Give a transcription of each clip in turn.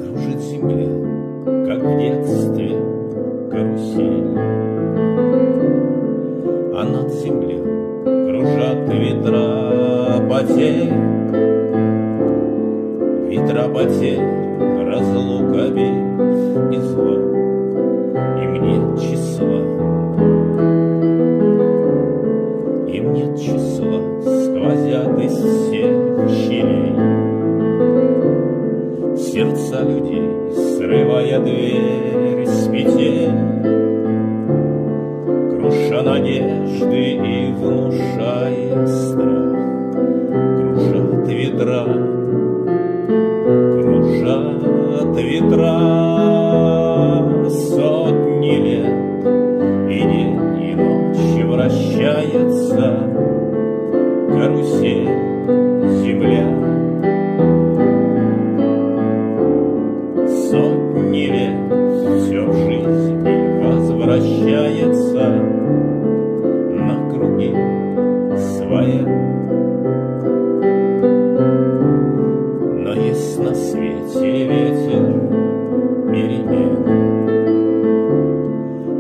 Кружит земля, как в детстве, карусель, а над землей кружат ветра потерь. Ветра потерь, разлук, обид и зла, им нет числа, им нет числа, сквозят из всех щелей сердца людей, срывая дверь с петель, круша надежды и внушая страх. Кружат ветра, кружат ветра сотни лет, и день, и ночь вращается карусель, земля. Сотни лет все в жизни возвращается на круги своя. Но есть на свете ветер перемен,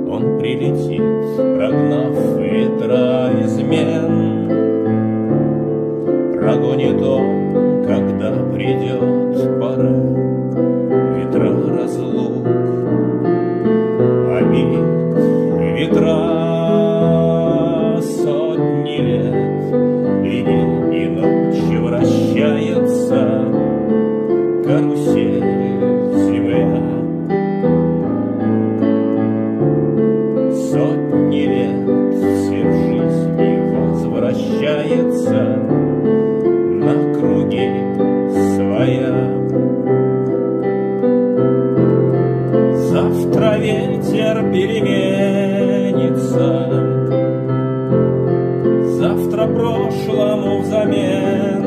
он прилетит, прогнав ветра измен. Прогонит он, когда придет пора, ветра разлук, обид, ветра сотни лет, и день, и ночь вращается карусель, земля. Сотни лет все в жизни возвращается на круги своя. Завтра ветер переменится, завтра прошлому взамен